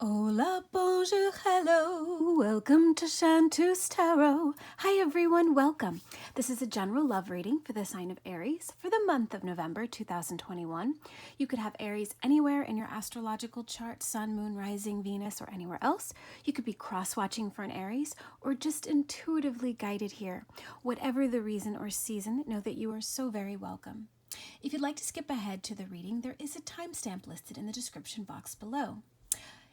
Hola, bonjour, hello. Welcome to Shantu's Tarot. Hi, everyone. Welcome. This is a general love reading for the sign of Aries for the month of November 2021. You could have Aries anywhere in your astrological chart, sun, moon, rising, Venus, or anywhere else. You could be cross-watching for an Aries or just intuitively guided here. Whatever the reason or season, know that you are so very welcome. If you'd like to skip ahead to the reading, there is a timestamp listed in the description box below.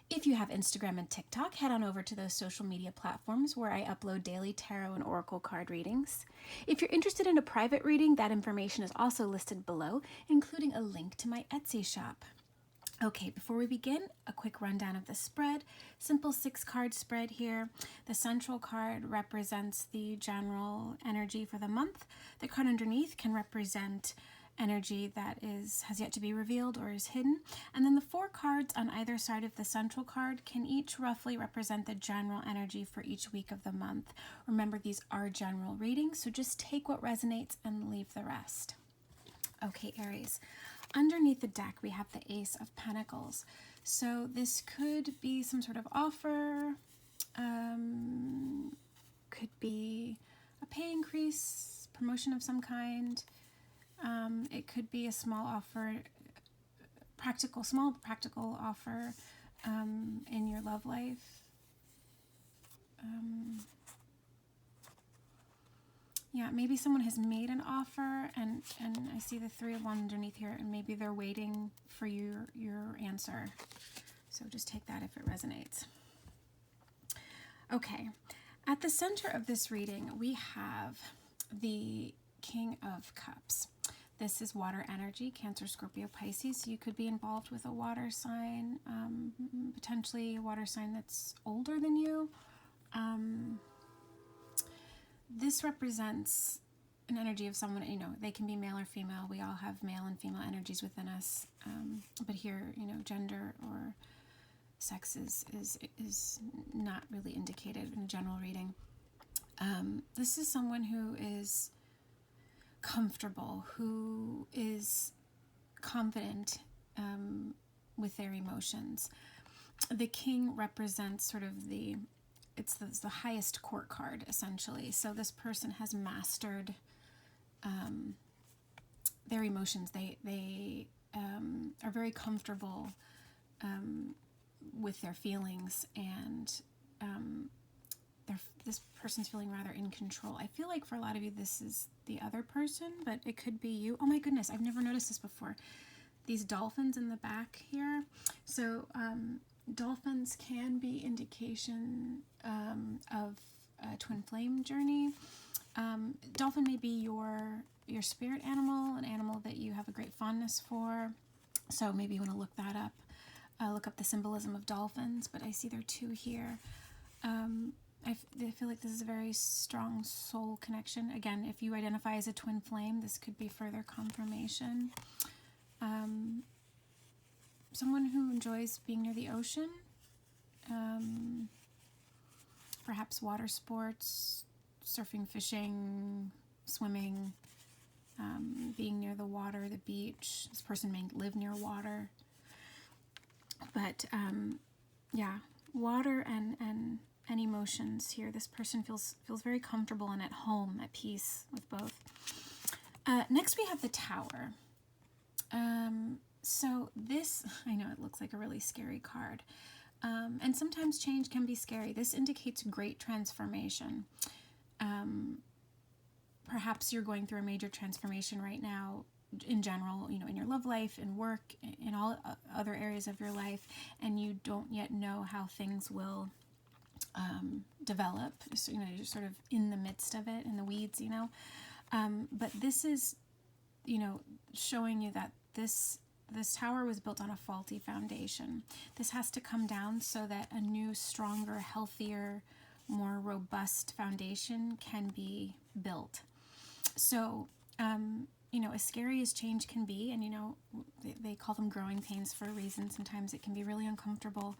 If you have Instagram and TikTok, head on over to those social media platforms where I upload daily tarot and oracle card readings. If you're interested in a private reading, that information is also listed below, including a link to my Etsy shop. Okay, before we begin, a quick rundown of the spread. Simple 6-card spread here. The central card represents the general energy for the month. The card underneath can represent energy that has yet to be revealed or is hidden. And then the 4 cards on either side of the central card can each roughly represent the general energy for each week of the month. Remember, these are general readings, so just take what resonates and leave the rest. Okay, Aries. Underneath the deck, we have the Ace of Pentacles. So this could be some sort of offer, could be a pay increase, promotion of some kind. It could be a small offer, small practical offer in your love life. Yeah, maybe someone has made an offer, and I see the 3 of Wands underneath here, and maybe they're waiting for your answer. So just take that if it resonates. Okay, at the center of this reading, we have the King of Cups. This is water energy, Cancer, Scorpio, Pisces. You could be involved with a water sign, potentially a water sign that's older than you. This represents an energy of someone, they can be male or female. We all have male and female energies within us. But here, gender or sex is not really indicated in a general reading. This is someone who is comfortable, who is confident with their emotions. The king represents sort of the highest court card, essentially. So this person has mastered their emotions. They are very comfortable with their feelings, and this person's feeling rather in control. I feel like for a lot of you, this is the other person, but it could be you. Oh my goodness, I've never noticed this before. These dolphins in the back here. So dolphins can be indication of a twin flame journey. Dolphin may be your spirit animal, an animal that you have a great fondness for. So maybe you want to look that up. Look up the symbolism of dolphins, but I see there are 2 here. I feel like this is a very strong soul connection. Again, if you identify as a twin flame, this could be further confirmation. Someone who enjoys being near the ocean, perhaps water sports, surfing, fishing, swimming, being near the water, the beach. This person may live near water. But yeah, water and emotions here. This person feels very comfortable and at home, at peace with both. Next we have the Tower. So this, I know it looks like a really scary card. And sometimes change can be scary. This indicates great transformation. Perhaps you're going through a major transformation right now, in general, in your love life, in work, in all other areas of your life, and you don't yet know how things will develop. So, you're sort of in the midst of it, in the weeds, But this is, showing you that this tower was built on a faulty foundation. This has to come down so that a new, stronger, healthier, more robust foundation can be built. So, as scary as change can be, and they call them growing pains for a reason. Sometimes it can be really uncomfortable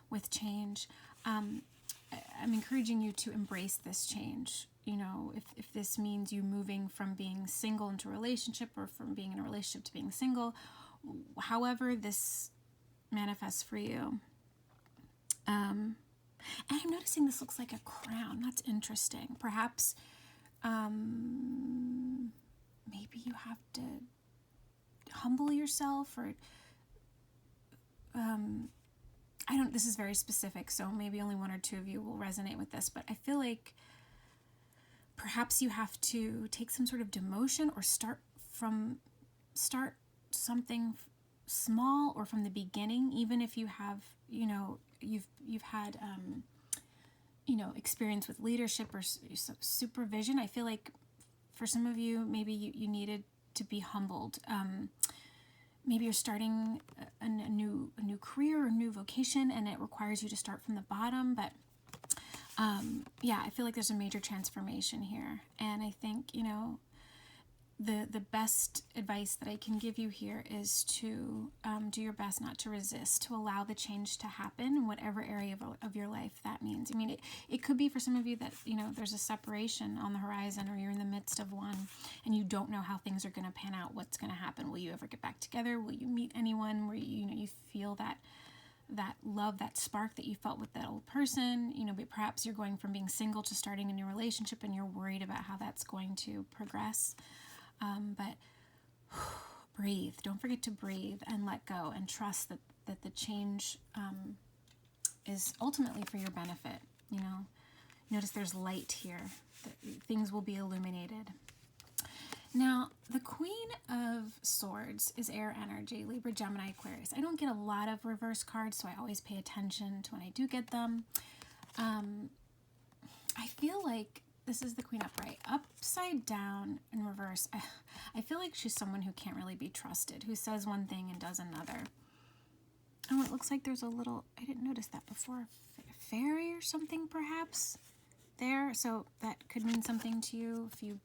with change. I'm encouraging you to embrace this change. If this means you moving from being single into a relationship, or from being in a relationship to being single, however this manifests for you, And I'm noticing this looks like a crown. That's interesting. Perhaps maybe you have to humble yourself, or this is very specific, so maybe only one or two of you will resonate with this, but I feel like perhaps you have to take some sort of demotion or start something small or from the beginning, even if you have, you've had, experience with leadership or supervision. I feel like for some of you, maybe you needed to be humbled. Maybe you're starting a new career or new vocation, and it requires you to start from the bottom. But yeah, I feel like there's a major transformation here, and I think the best advice that I can give you here is to do your best not to resist, to allow the change to happen in whatever area of your life that means. I mean, it could be for some of you that, there's a separation on the horizon, or you're in the midst of one and you don't know how things are going to pan out, what's going to happen. Will you ever get back together? Will you meet anyone where you feel that love, that spark that you felt with that old person? But perhaps you're going from being single to starting a new relationship, and you're worried about how that's going to progress. But breathe. Don't forget to breathe and let go, and trust that the change is ultimately for your benefit. Notice there's light here. Things will be illuminated. Now, the Queen of Swords is air energy, Libra, Gemini, Aquarius. I don't get a lot of reverse cards, so I always pay attention to when I do get them. I feel like this is the Queen upright. Upside down in reverse, I feel like she's someone who can't really be trusted, who says one thing and does another. Oh, it looks like there's a little, I didn't notice that before, fairy or something perhaps there. So that could mean something to you if you,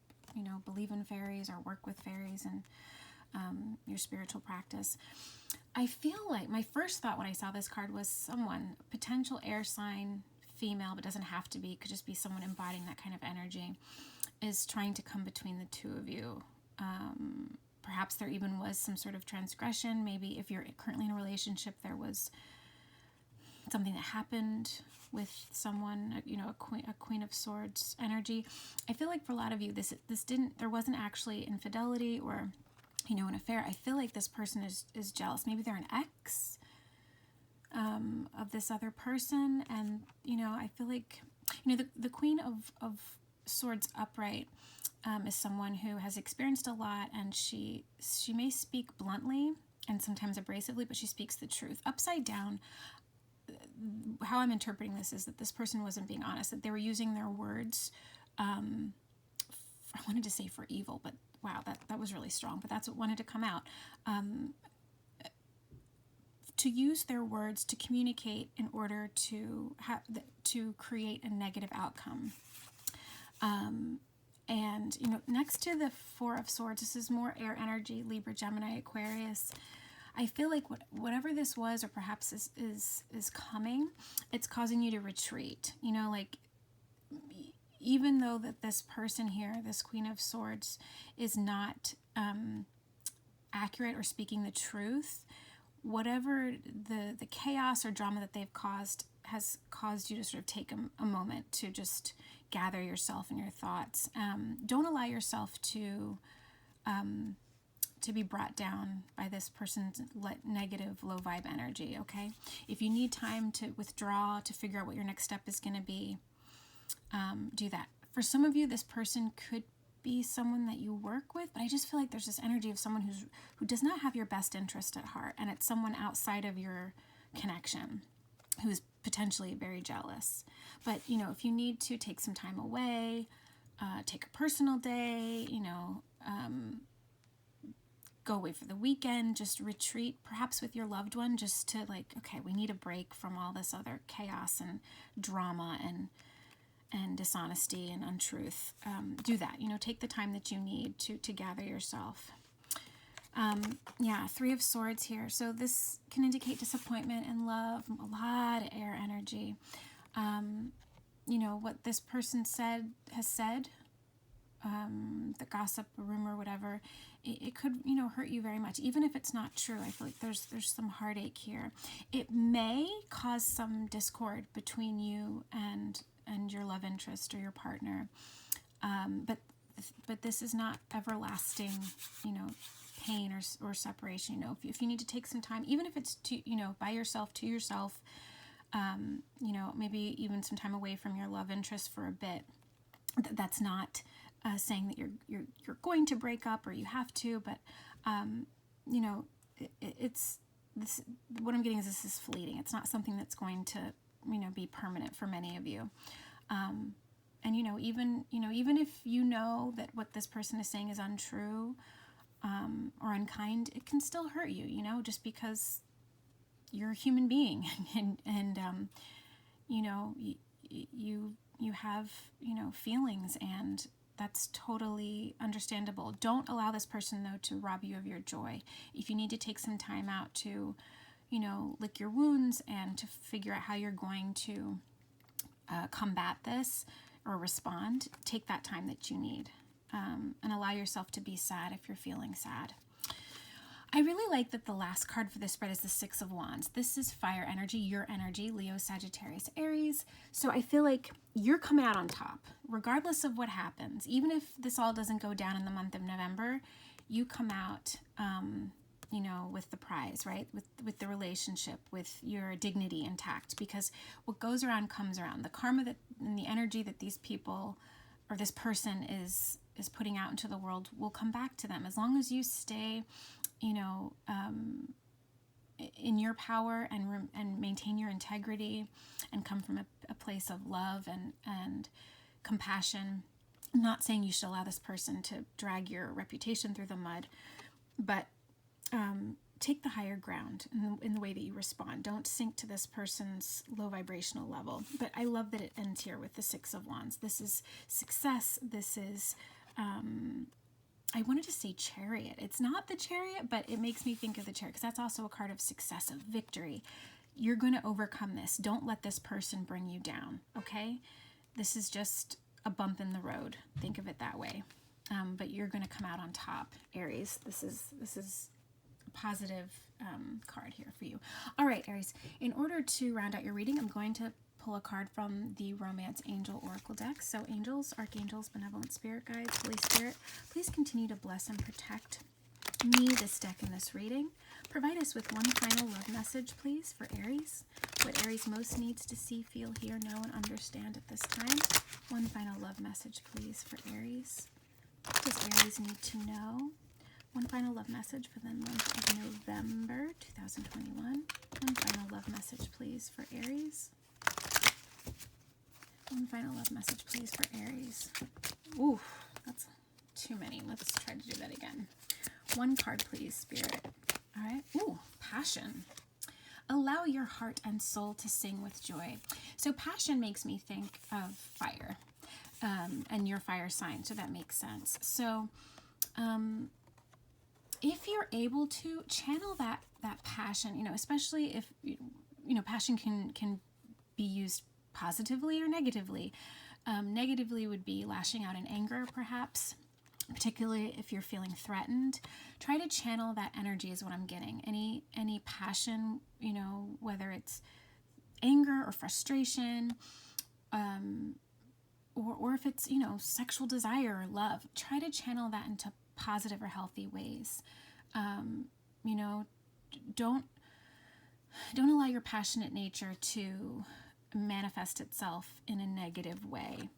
believe in fairies or work with fairies in your spiritual practice. I feel like my first thought when I saw this card was someone, potential air sign, female, but doesn't have to be, could just be someone embodying that kind of energy, is trying to come between the two of you. Perhaps there even was some sort of transgression. Maybe if you're currently in a relationship, there was something that happened with someone, a Queen of Swords energy. I feel like for a lot of you, there wasn't actually infidelity or, an affair. I feel like this person is jealous. Maybe they're an ex of this other person, and I feel like the Queen of Swords upright is someone who has experienced a lot, and she may speak bluntly and sometimes abrasively, but she speaks the truth. Upside down, how I'm interpreting this is that this person wasn't being honest, that they were using their words, I wanted to say for evil, but wow, that was really strong, but that's what wanted to come out. To use their words to communicate in order to create a negative outcome. And next to the Four of Swords, this is more air energy, Libra, Gemini, Aquarius. I feel like whatever this was, or perhaps is coming, it's causing you to retreat. Even though that this person here, this Queen of Swords, is not accurate or speaking the truth, whatever the chaos or drama that they've caused has caused you to sort of take a moment to just gather yourself and your thoughts. Don't allow yourself to be brought down by this person's negative, low vibe energy, okay? If you need time to withdraw, to figure out what your next step is going to be, do that. For some of you, this person could be someone that you work with, but I just feel like there's this energy of someone who does not have your best interest at heart, and it's someone outside of your connection who's potentially very jealous. But if you need to take some time away, take a personal day, go away for the weekend, just retreat perhaps with your loved one, just to okay, we need a break from all this other chaos and drama and dishonesty and untruth. Do that. Take the time that you need to gather yourself. Yeah, Three of Swords here. So this can indicate disappointment in love, a lot of air energy. What this person has said the gossip, rumor, whatever, it could, hurt you very much. Even if it's not true, I feel like there's some heartache here. It may cause some discord between you and your love interest or your partner. But this is not everlasting, pain or separation. If you need to take some time, even if it's by yourself, to yourself, maybe even some time away from your love interest for a bit. That's not saying that you're going to break up or you have to, but it's this. What I'm getting is this is fleeting. It's not something that's going to be permanent for many of you. And even if that what this person is saying is untrue or unkind, it can still hurt you. Just because you're a human being, and you have feelings, and that's totally understandable. Don't allow this person, though, to rob you of your joy. If you need to take some time out to lick your wounds and to figure out how you're going to combat this or respond, take that time that you need, and allow yourself to be sad if you're feeling sad. I really like that the last card for this spread is the Six of Wands. This is fire energy, your energy, Leo, Sagittarius, Aries. So I feel like you're coming out on top, regardless of what happens. Even if this all doesn't go down in the month of November, you come out, with the prize, right? With the relationship, with your dignity intact, because what goes around comes around. The karma and the energy that these people or this person is putting out into the world will come back to them. As long as you stay in your power and maintain your integrity and come from a place of love and compassion. I'm not saying you should allow this person to drag your reputation through the mud, but take the higher ground in the way that you respond. Don't sink to this person's low vibrational level. But I love that it ends here with the Six of Wands. This is success. This is I wanted to say Chariot. It's not the Chariot, but it makes me think of the Chariot because that's also a card of success, of victory. You're going to overcome this. Don't let this person bring you down, okay? This is just a bump in the road. Think of it that way. But you're going to come out on top, Aries. This is a positive card here for you. All right, Aries. In order to round out your reading, I'm going to pull a card from the Romance Angel Oracle deck. So angels, archangels, benevolent spirit guides, Holy Spirit, please continue to bless and protect me, this deck, and this reading. Provide us with one final love message, please, for Aries. What Aries most needs to see, feel, hear, know, and understand at this time. One final love message, please, for Aries. What does Aries need to know? One final love message for the month of November 2021. One final love message, please, for Aries. One final love message, please, for Aries. Ooh, that's too many. Let's try to do that again. One card, please, Spirit. All right. Ooh, passion. Allow your heart and soul to sing with joy. So passion makes me think of fire, and your fire sign, so that makes sense. So if you're able to channel that passion, especially if, passion can be used positively or negatively. Negatively would be lashing out in anger, perhaps, particularly if you're feeling threatened. Try to channel that energy is what I'm getting. Any passion, whether it's anger or frustration, or if it's, sexual desire or love, try to channel that into positive or healthy ways. Don't allow your passionate nature to manifest itself in a negative way.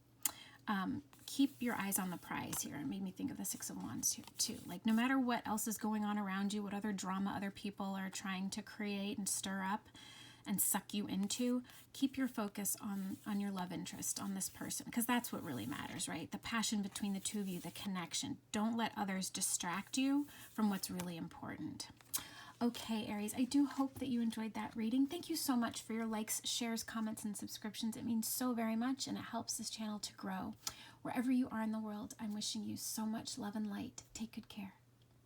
Keep your eyes on the prize here. It made me think of the Six of Wands here too. Like, no matter what else is going on around you, what other drama other people are trying to create and stir up and suck you into, keep your focus on your love interest, on this person, because that's what really matters, right? The passion between the two of you, the connection. Don't let others distract you from what's really important. Okay, Aries, I do hope that you enjoyed that reading. Thank you so much for your likes, shares, comments, and subscriptions. It means so very much, and it helps this channel to grow. Wherever you are in the world, I'm wishing you so much love and light. Take good care.